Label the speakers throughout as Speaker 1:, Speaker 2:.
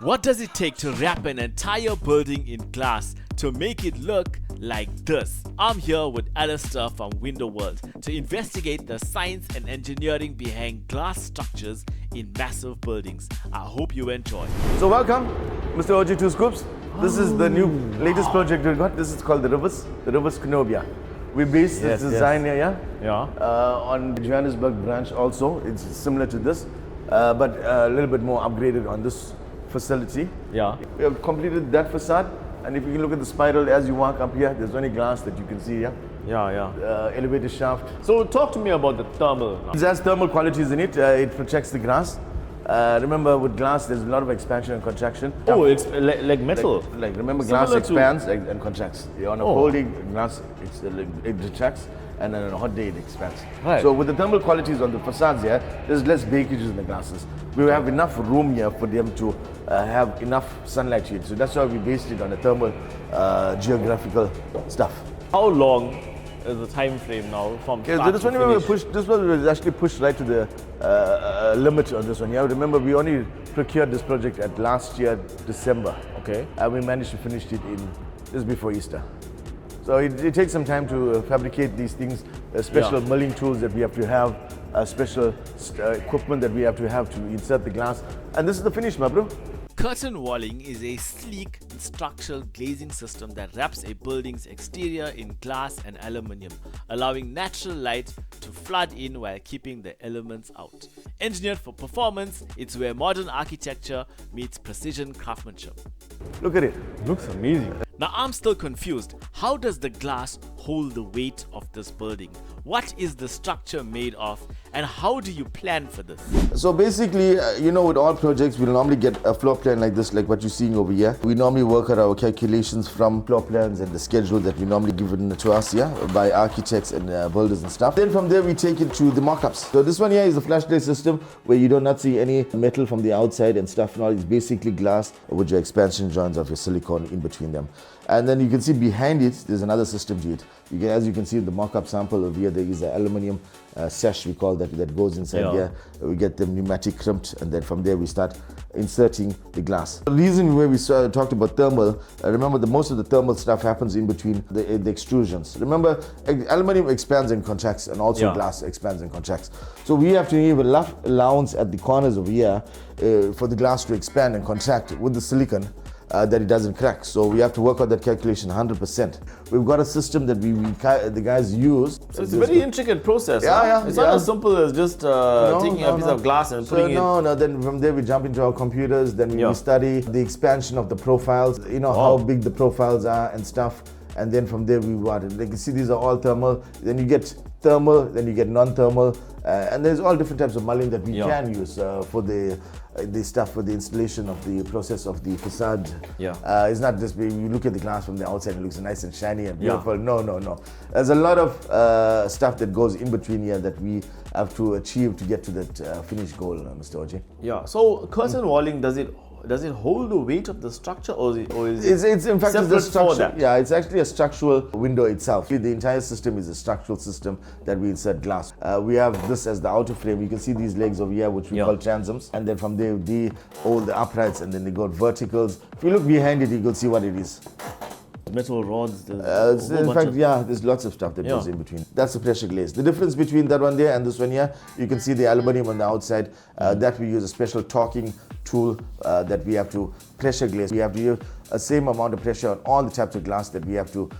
Speaker 1: What does it take to wrap an entire building in glass to make it look like this? I'm here with Alister from Window World to investigate the science and engineering behind glass structures in massive buildings. I hope you enjoy.
Speaker 2: So welcome, Mr. OG2 Scoops. This is the new latest project we've got. This is called the Rivers Cornubia. We based this design here, on the Johannesburg branch also. It's similar to this, but a little bit more upgraded on this facility.
Speaker 1: Yeah.
Speaker 2: We have completed that facade, and if you can look at the spiral as you walk up here, there's only glass that you can see here. Elevator shaft.
Speaker 1: So talk to me about the thermal.
Speaker 2: It has thermal qualities in it. It protects the glass. Remember, with glass, there's a lot of expansion and contraction.
Speaker 1: Oh, it's like metal.
Speaker 2: Like remember, glass expands and contracts. On a cold day, glass it retracts, and then on a hot day, it expands.
Speaker 1: Right.
Speaker 2: So with the thermal qualities on the facades here, there's less breakages in the glasses. We have enough room here for them to have enough sunlight to it. So that's why we based it on the thermal geographical stuff.
Speaker 1: How long is the time frame now from start
Speaker 2: so this
Speaker 1: to
Speaker 2: one
Speaker 1: finish?
Speaker 2: this one was actually pushed right to the limit on this one. Yeah, remember we only procured this project at last year December.
Speaker 1: Okay.
Speaker 2: And we managed to finish it just before Easter. So it takes some time to fabricate these things, special milling tools that we have to have, special equipment that we have to insert the glass. And this is the finish, my bro.
Speaker 1: Curtain walling is a sleek structural glazing system that wraps a building's exterior in glass and aluminium, allowing natural light to flood in while keeping the elements out. Engineered for performance, it's where modern architecture meets precision craftsmanship.
Speaker 2: Look at it.
Speaker 1: Looks amazing. Now I'm still confused. How does the glass hold the weight of this building? What is the structure made of, and how do you plan for this?
Speaker 2: So basically, with all projects, we'll normally get a floor plan like this, like what you're seeing over here. We normally work out our calculations from floor plans and the schedule that we normally given to us by architects and builders and stuff. Then from there, we take it to the mock-ups. So this one here is a flashlight system where you do not see any metal from the outside and stuff. Now it's basically glass with your expansion joints of your silicone in between them. And then you can see behind it, there's another system to it. As you can see in the mock-up sample over here, there is an aluminium sash, we call that goes inside here. We get them pneumatic crimped, and then from there we start inserting the glass. The reason where we talked about thermal, remember most of the thermal stuff happens in between the extrusions. Remember, aluminium expands and contracts, and also glass expands and contracts. So we have to leave enough allowance at the corners over here for the glass to expand and contract with the silicon. That it doesn't crack. So we have to work out that calculation 100%. We've got a system that the guys use.
Speaker 1: So it's a very intricate process. It's not as simple as just taking a piece of glass and putting it.
Speaker 2: Then from there we jump into our computers, then we study the expansion of the profiles, how big the profiles are and stuff. And then from there we want it. Like you see, these are all thermal. Then you get thermal, then you get non-thermal. And there's all different types of mulling that we can use for the stuff for the installation of the process of the facade. It's not just you look at the glass from the outside, it looks nice and shiny and beautiful. No. There's a lot of stuff that goes in between here that we have to achieve to get to that finished goal, Mr. OJ.
Speaker 1: Yeah. So curtain walling, does it hold the weight of the structure, or is
Speaker 2: it's in fact
Speaker 1: separate
Speaker 2: it's a structure,
Speaker 1: for that?
Speaker 2: Yeah, it's actually a structural window itself. The entire system is a structural system that we insert glass. We have this as the outer frame. You can see these legs over here, which we call transoms, and then from there they hold the uprights, and then they go verticals. If you look behind it, you can see what it is.
Speaker 1: Metal rods.
Speaker 2: In fact, there's lots of stuff that goes in between. That's the pressure glaze. The difference between that one there and this one here, you can see the aluminium on the outside. That we use a special torquing tool that we have to pressure glaze. We have to use a same amount of pressure on all the types of glass that we have to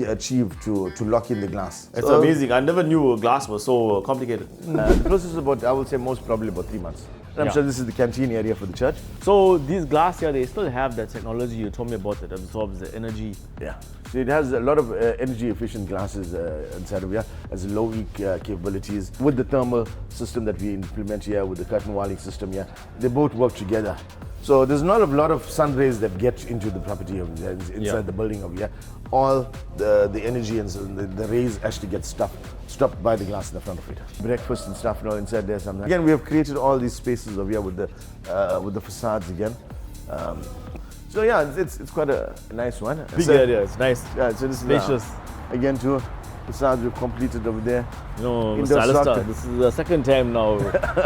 Speaker 2: achieve to lock in the glass.
Speaker 1: It's amazing. I never knew glass was so complicated.
Speaker 2: The process is about, I would say, most probably about 3 months. And I'm sure this is the canteen area for the church.
Speaker 1: So these glass here, they still have that technology you told me about that absorbs the energy.
Speaker 2: Yeah. So it has a lot of energy efficient glasses inside of here, has low leak capabilities. With the thermal system that we implement here, with the curtain walling system here, they both work together. So there's not a lot of sun rays that get into the property of inside the building over here. All the energy and the rays actually get stopped by the glass in the front of it. Breakfast and stuff inside there something. Again, we have created all these spaces over here with the facades again. So yeah, it's quite a nice one.
Speaker 1: Big area, it's nice.
Speaker 2: Yeah, so this is
Speaker 1: spacious.
Speaker 2: Again too, facades we've completed over there.
Speaker 1: You know,
Speaker 2: Indoor
Speaker 1: Mr. Alister,
Speaker 2: soccer.
Speaker 1: this is the second time now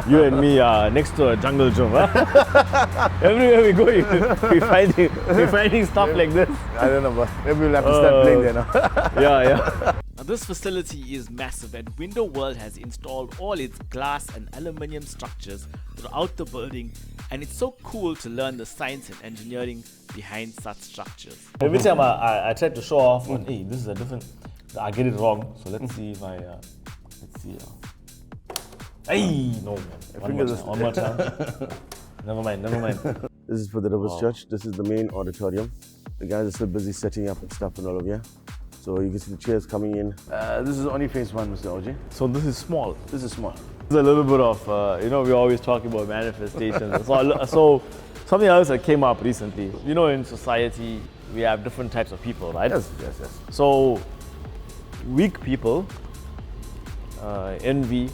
Speaker 1: you and me are next to a jungle gym. Huh? Everywhere we go, we're finding stuff like this.
Speaker 2: I don't know, but maybe we'll have to start playing there now.
Speaker 1: Yeah. Now, this facility is massive, and Window World has installed all its glass and aluminium structures throughout the building, and it's so cool to learn the science and engineering behind such structures. Every time I try to show off on, hey, this is a different, I get it wrong. So let's see if I, let's see. Hey, no, one more time. Never mind.
Speaker 2: This is for the Rivers Church. This is the main auditorium. The guys are still busy setting up and stuff and all of here. So you can see the chairs coming in. This is only phase one, Mr. OJ.
Speaker 1: So this is small.
Speaker 2: This is small.
Speaker 1: There's a little bit of, we always talk about manifestations. So something else that came up recently. In society, we have different types of people, right?
Speaker 2: Yes.
Speaker 1: So weak people envy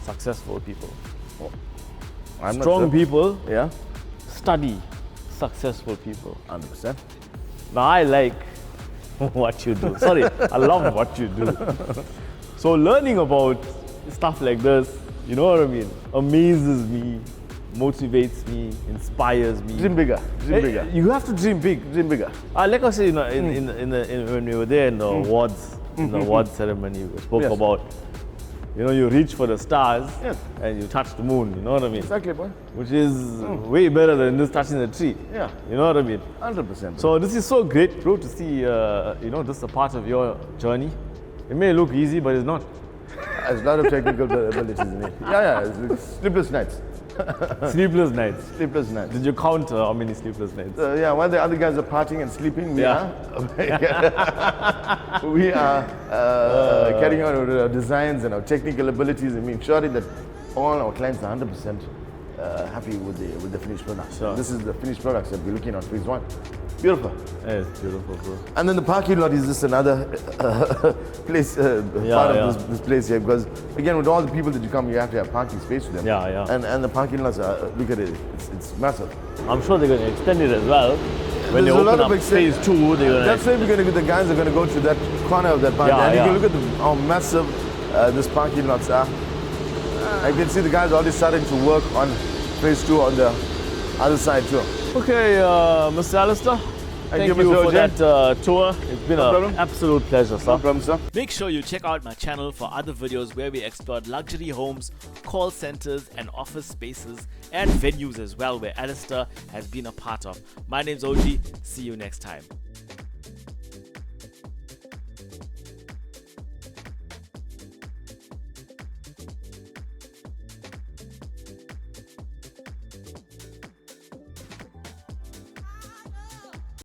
Speaker 1: successful people. Strong people study successful people.
Speaker 2: 100%.
Speaker 1: Now I like what you do. Sorry, I love what you do. So learning about stuff like this, you know what I mean, amazes me, motivates me, inspires me.
Speaker 2: Dream bigger.
Speaker 1: You have to dream big.
Speaker 2: Dream bigger.
Speaker 1: Like I said, when we were there in the awards, in the award ceremony, we spoke about, you reach for the stars and you touch the moon. You know what I mean?
Speaker 2: Exactly, boy.
Speaker 1: Which is way better than just touching the tree.
Speaker 2: Yeah.
Speaker 1: You know what I mean?
Speaker 2: 100%.
Speaker 1: So this is so great, bro, to see, this is a part of your journey. It may look easy, but it's not.
Speaker 2: There's a lot of technical abilities in it. Yeah. It's sleepless nights.
Speaker 1: Sleepless nights.
Speaker 2: Sleepless nights.
Speaker 1: Did you count how many sleepless nights?
Speaker 2: While the other guys are partying and sleeping, we are carrying out our designs and our technical abilities and ensuring that all our clients are 100% happy with the finished products.
Speaker 1: Sure.
Speaker 2: This is the finished products that we're looking at phase one. Beautiful.
Speaker 1: Yeah, it's beautiful, bro.
Speaker 2: And then the parking lot is just another place, part of this place here, because again, with all the people that you come, you have to have parking space for them.
Speaker 1: Yeah.
Speaker 2: And the parking lots are, look at it, it's massive.
Speaker 1: I'm sure they're going to extend it as well. When they open up phase two, they're going to...
Speaker 2: That's why the guys are going to go to that corner of that parking. And you can look at how massive this parking lots are. I can see the guys already starting to work on phase two on the other side too.
Speaker 1: Okay, Mr. Alister, thank you for that tour. It's been an absolute pleasure, sir.
Speaker 2: No problem, sir.
Speaker 1: Make sure you check out my channel for other videos where we explored luxury homes, call centers, and office spaces, and venues as well, where Alister has been a part of. My name's OG. See you next time.